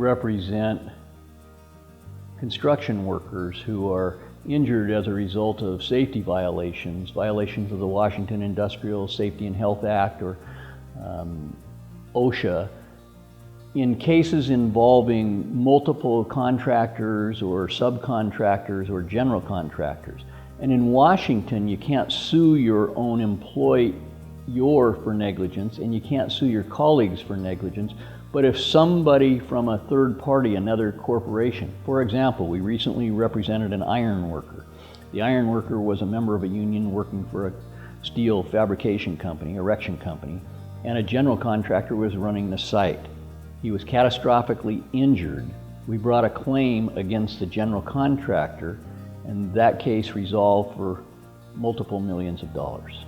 represent construction workers who are injured as a result of safety violations of the Washington Industrial Safety and Health Act or OSHA, in cases involving multiple contractors or subcontractors or general contractors. And in Washington, you can't sue your own employer for negligence, and you can't sue your colleagues for negligence. But if somebody from a third party, another corporation, for example, we recently represented an iron worker. The iron worker was a member of a union working for a steel fabrication company, erection company, and a general contractor was running the site. He was catastrophically injured. We brought a claim against the general contractor, and that case resolved for multiple millions of dollars.